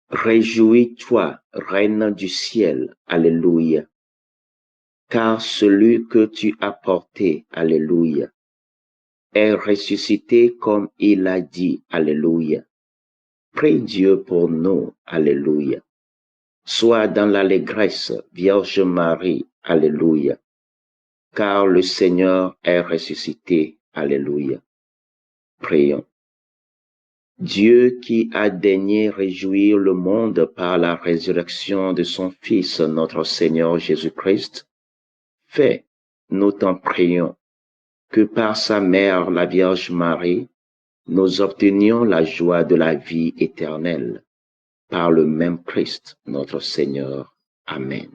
Réjouis-toi, Reine du ciel, Alléluia, car celui que tu as porté, Alléluia, est ressuscité comme il a dit, Alléluia. Prie Dieu pour nous, Alléluia. Sois dans l'allégresse, Vierge Marie, Alléluia, car le Seigneur est ressuscité, Alléluia. Prions. Dieu qui a daigné réjouir le monde par la résurrection de son Fils, notre Seigneur Jésus-Christ, fais, nous t'en prions, que par sa mère, la Vierge Marie, nous obtenions la joie de la vie éternelle. Par le même Christ, notre Seigneur. Amen.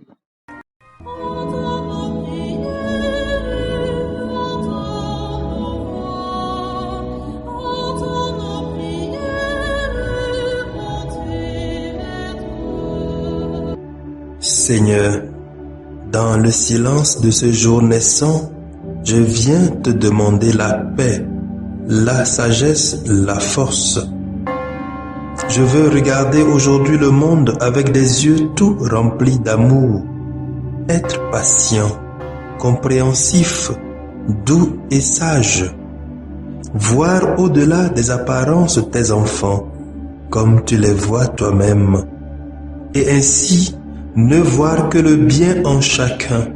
Seigneur, dans le silence de ce jour naissant, je viens te demander la paix, la sagesse, la force. Je veux regarder aujourd'hui le monde avec des yeux tout remplis d'amour, être patient, compréhensif, doux et sage, voir au-delà des apparences tes enfants, comme tu les vois toi-même, et ainsi ne voir que le bien en chacun.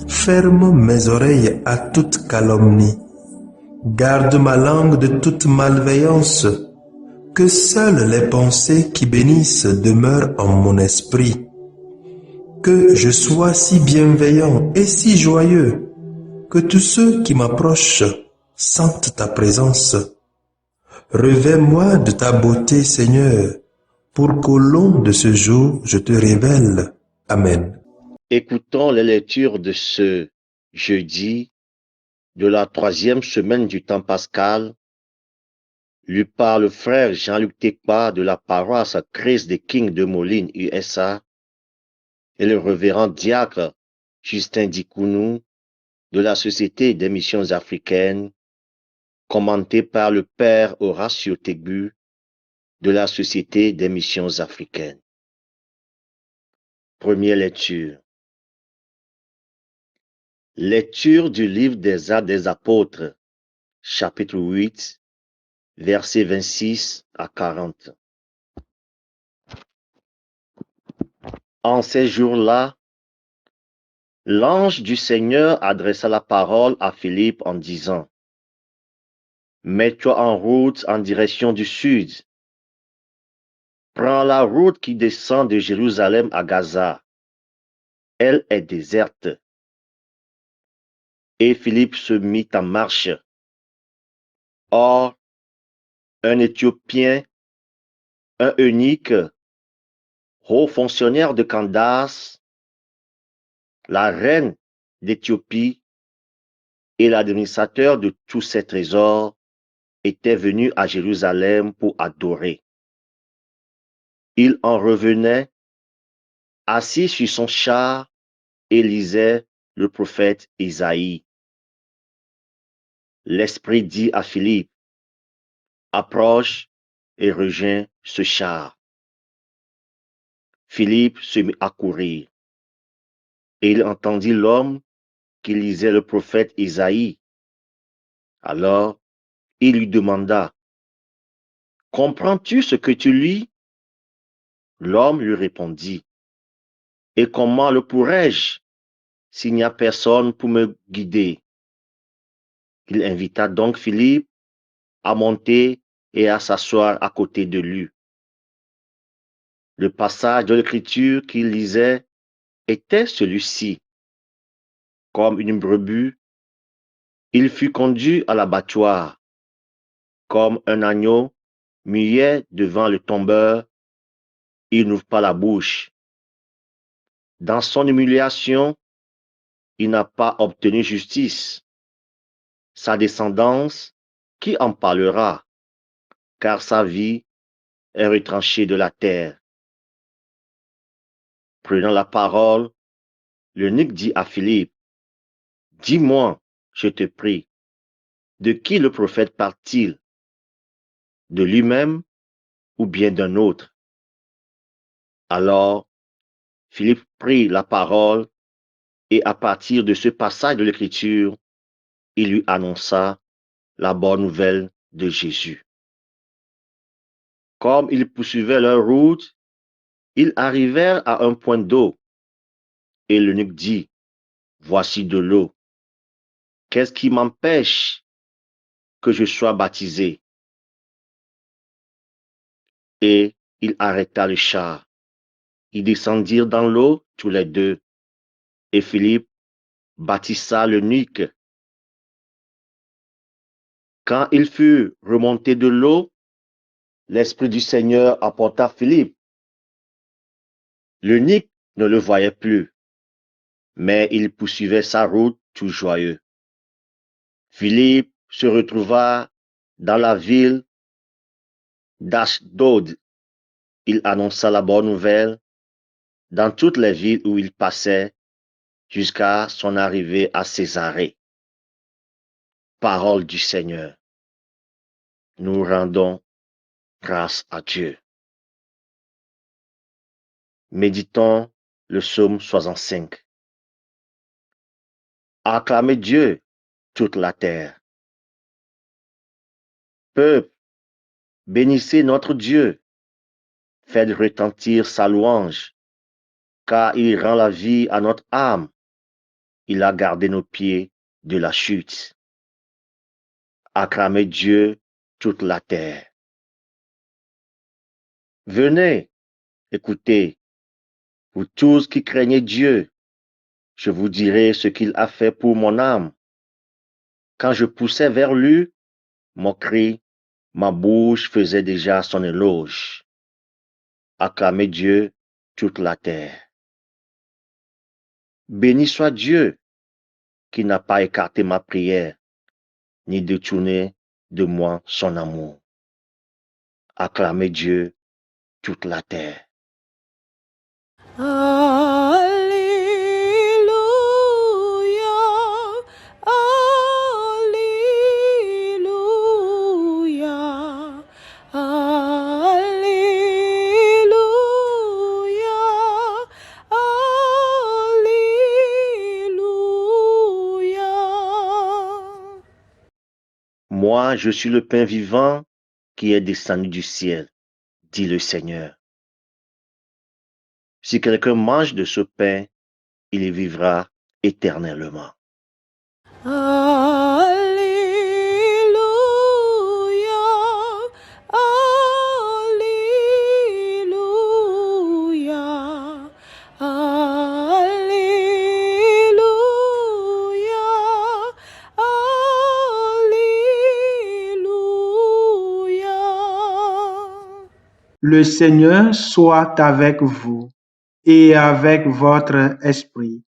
Ferme mes oreilles à toute calomnie, garde ma langue de toute malveillance, que seules les pensées qui bénissent demeurent en mon esprit. Que je sois si bienveillant et si joyeux, que tous ceux qui m'approchent sentent ta présence. Revêt-moi de ta beauté, Seigneur, pour qu'au long de ce jour, je te révèle. Amen. Écoutons les lectures de ce jeudi de la 3e semaine du temps pascal, lu par le frère Jean-Luc Tekpa de la paroisse Christ des Kings de Moline, USA, et le révérend diacre Justin Dikounou de la Société des missions africaines, commenté par le père Horacio Tegbu de la Société des missions africaines. Première lecture. Lecture du livre des Actes des Apôtres, chapitre 8, versets 26 à 40. En ces jours-là, l'ange du Seigneur adressa la parole à Philippe en disant: Mets-toi en route en direction du sud. Prends la route qui descend de Jérusalem à Gaza. Elle est déserte. Et Philippe se mit en marche. Or, un Éthiopien, un eunuque, haut fonctionnaire de Candace, la reine d'Éthiopie et l'administrateur de tous ses trésors, étaient venus à Jérusalem pour adorer. Il en revenait, assis sur son char, et lisait le prophète Isaïe. L'Esprit dit à Philippe: Approche et rejoins ce char. Philippe se mit à courir, et il entendit l'homme qui lisait le prophète Isaïe. Alors, il lui demanda: Comprends-tu ce que tu lis? L'homme lui répondit: Et comment le pourrais-je s'il n'y a personne pour me guider? Il invita donc Philippe à monter et à s'asseoir à côté de lui. Le passage de l'Écriture qu'il lisait était celui-ci. Comme une brebis, il fut conduit à l'abattoir. Comme un agneau muet devant le tombeur, il n'ouvre pas la bouche. Dans son humiliation, il n'a pas obtenu justice. Sa descendance, qui en parlera, car sa vie est retranchée de la terre. Prenant la parole, l'eunuque dit à Philippe, « Dis-moi, je te prie, de qui le prophète parle-t-il? De lui-même ou bien d'un autre? » Alors, Philippe prit la parole et à partir de ce passage de l'Écriture, il lui annonça la bonne nouvelle de Jésus. Comme ils poursuivaient leur route, ils arrivèrent à un point d'eau. Et l'eunuque dit, « Voici de l'eau. Qu'est-ce qui m'empêche que je sois baptisé? » Et il arrêta le char. Ils descendirent dans l'eau tous les deux. Et Philippe baptisa l'eunuque. Quand il fut remonté de l'eau, l'Esprit du Seigneur apporta Philippe. L'eunuque ne le voyait plus, mais il poursuivait sa route tout joyeux. Philippe se retrouva dans la ville d'Ashdod. Il annonça la bonne nouvelle dans toutes les villes où il passait jusqu'à son arrivée à Césarée. Parole du Seigneur. Nous rendons grâce à Dieu. Méditons le psaume 65. Acclamez Dieu, toute la terre. Peuple, bénissez notre Dieu. Faites retentir sa louange, car il rend la vie à notre âme. Il a gardé nos pieds de la chute. Acclamez Dieu, toute la terre. Venez, écoutez, vous tous qui craignez Dieu, je vous dirai ce qu'il a fait pour mon âme. Quand je poussais vers lui, mon cri, ma bouche faisait déjà son éloge. Acclamez Dieu, toute la terre. Béni soit Dieu, qui n'a pas écarté ma prière, ni détourné de moi son amour. Acclamez Dieu, toute la terre. Alléluia, Alléluia, Alléluia, Alléluia. Moi, je suis le pain vivant qui est descendu du ciel, dit le Seigneur. Si quelqu'un mange de ce pain, il y vivra éternellement. Alléluia, Alléluia, Alléluia, Alléluia. Le Seigneur soit avec vous et avec votre esprit.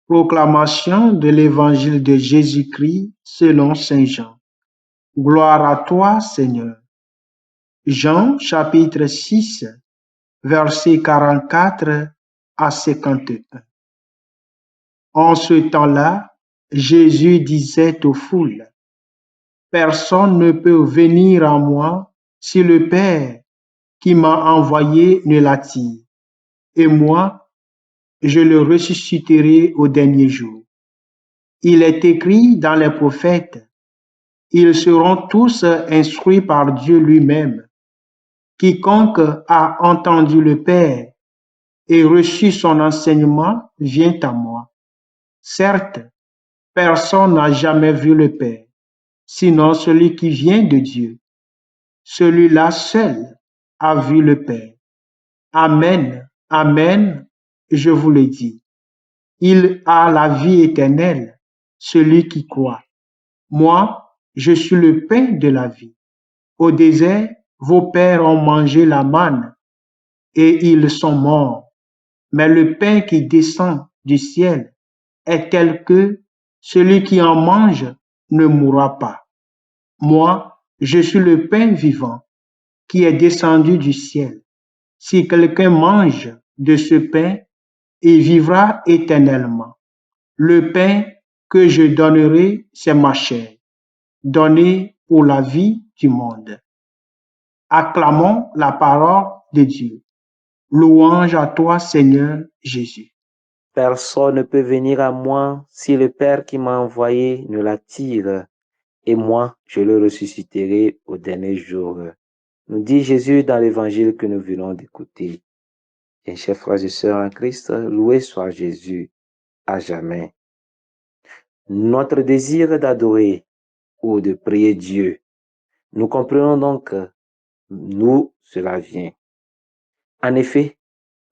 Proclamation de l'Évangile de Jésus-Christ selon Saint Jean. Gloire à toi, Seigneur. Jean chapitre 6, versets 44 à 51. En ce temps-là, Jésus disait aux foules, « Personne ne peut venir à moi si le Père qui m'a envoyé ne l'attire, et moi, je le ressusciterai au dernier jour. Il est écrit dans les prophètes, ils seront tous instruits par Dieu lui-même. Quiconque a entendu le Père et reçu son enseignement vient à moi. Certes, personne n'a jamais vu le Père, sinon celui qui vient de Dieu. Celui-là seul a vu le Père. Amen, amen, je vous le dis. Il a la vie éternelle, celui qui croit. Moi, je suis le pain de la vie. Au désert, vos pères ont mangé la manne et ils sont morts. mais le pain qui descend du ciel est tel que celui qui en mange ne mourra pas. Moi, je suis le pain vivant qui est descendu du ciel. Si quelqu'un mange de ce pain, il vivra éternellement. Le pain que je donnerai, c'est ma chair, donnée pour la vie du monde. Acclamons la parole de Dieu. Louange à toi, Seigneur Jésus. Personne ne peut venir à moi si le Père qui m'a envoyé ne l'attire, et moi, je le ressusciterai au dernier jour. Nous dit Jésus dans l'évangile que nous venons d'écouter. Bien, chers frères et sœurs en Christ, loué soit Jésus à jamais. Notre désir d'adorer ou de prier Dieu, nous comprenons donc d'où cela vient. En effet,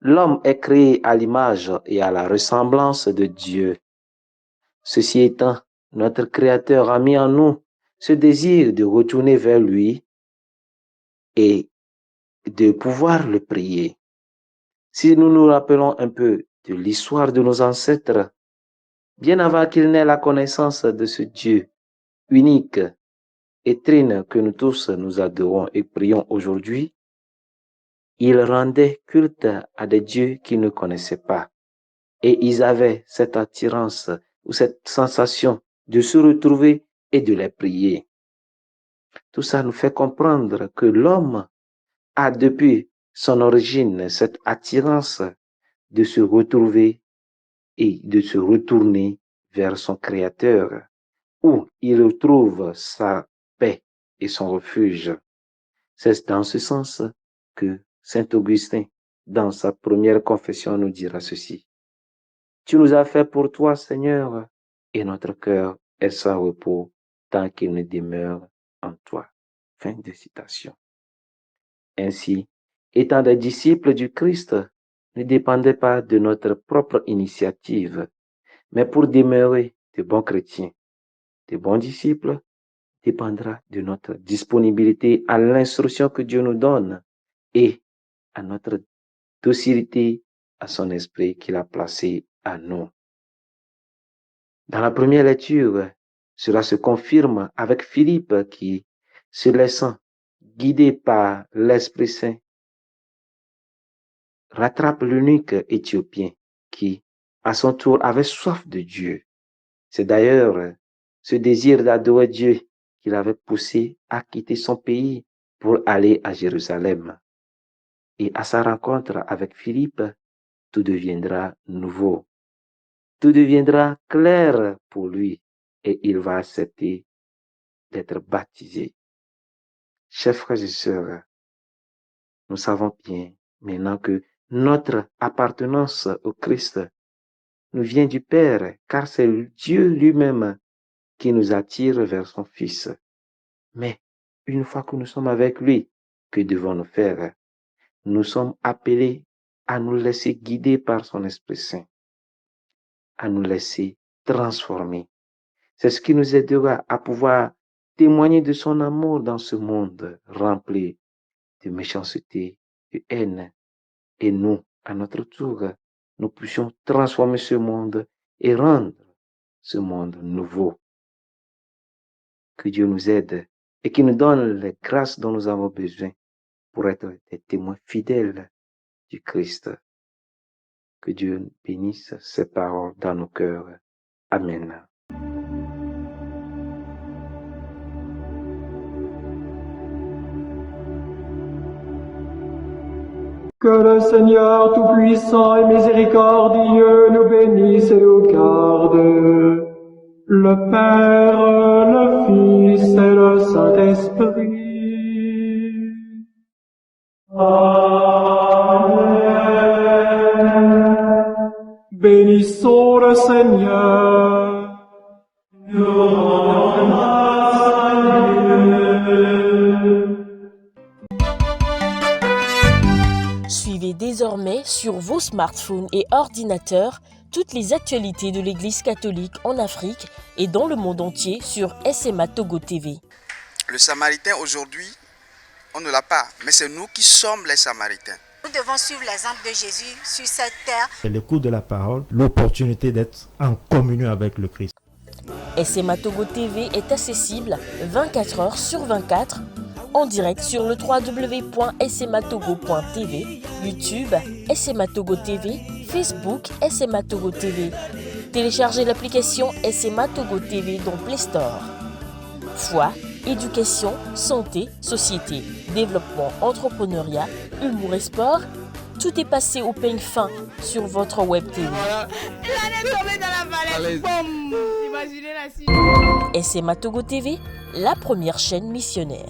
l'homme est créé à l'image et à la ressemblance de Dieu. Ceci étant, notre Créateur a mis en nous ce désir de retourner vers lui et de pouvoir le prier. Si nous nous rappelons un peu de l'histoire de nos ancêtres, bien avant qu'ils n'aient la connaissance de ce Dieu unique et trine que nous tous nous adorons et prions aujourd'hui, ils rendaient culte à des dieux qu'ils ne connaissaient pas. Et ils avaient cette attirance ou cette sensation de se retrouver et de les prier. Tout ça nous fait comprendre que l'homme a depuis son origine cette attirance de se retrouver et de se retourner vers son Créateur, où il retrouve sa paix et son refuge. C'est dans ce sens que Saint Augustin, dans sa première confession, nous dira ceci. Tu nous as fait pour toi, Seigneur, et notre cœur est sans repos tant qu'il ne demeure en toi. Fin de citation. Ainsi, étant des disciples du Christ, ne dépendez pas de notre propre initiative, mais pour demeurer de bons chrétiens, de bons disciples, dépendra de notre disponibilité à l'instruction que Dieu nous donne et à notre docilité à son esprit qu'il a placé à nous. Dans la première lecture, cela se confirme avec Philippe qui, se laissant guider par l'Esprit Saint, rattrape l'eunuque éthiopien qui, à son tour, avait soif de Dieu. C'est d'ailleurs ce désir d'adorer Dieu qui l'avait poussé à quitter son pays pour aller à Jérusalem. Et à sa rencontre avec Philippe, tout deviendra nouveau. Tout deviendra clair pour lui et il va accepter d'être baptisé. Chers frères et sœurs, nous savons bien maintenant que notre appartenance au Christ nous vient du Père, car c'est Dieu lui-même qui nous attire vers son Fils. Mais une fois que nous sommes avec lui, que devons-nous faire? Nous sommes appelés à nous laisser guider par son Esprit Saint, à nous laisser transformer. C'est ce qui nous aidera à pouvoir témoigner de son amour dans ce monde rempli de méchanceté, de haine. Et nous, à notre tour, nous puissions transformer ce monde et rendre ce monde nouveau. Que Dieu nous aide et qu'il nous donne les grâces dont nous avons besoin pour être des témoins fidèles du Christ. Que Dieu bénisse ces paroles dans nos cœurs. Amen. Que le Seigneur Tout-Puissant et Miséricordieux nous bénisse et nous garde, le Père, le Fils et le Saint-Esprit. Amen. Bénissons le Seigneur. Nous rendons grâce à Dieu. Suivez désormais sur vos smartphones et ordinateurs toutes les actualités de l'Église catholique en Afrique et dans le monde entier sur SMA Togo TV. Le Samaritain aujourd'hui, on ne l'a pas, mais c'est nous qui sommes les Samaritains. Nous devons suivre l'exemple de Jésus sur cette terre. L'écoute de la parole, l'opportunité d'être en communion avec le Christ. SMA Togo TV est accessible 24 heures sur 24 en direct sur le www.smatogo.tv, YouTube SMA Togo TV, Facebook SMA Togo TV. Téléchargez l'application SMA Togo TV dans Play Store. Foi, éducation, santé, société, développement, entrepreneuriat, humour et sport, tout est passé au peigne fin sur votre web TV. Voilà. Il allait tomber dans la vallée. Boum. Imaginez la suite. SMA Togo TV, la première chaîne missionnaire.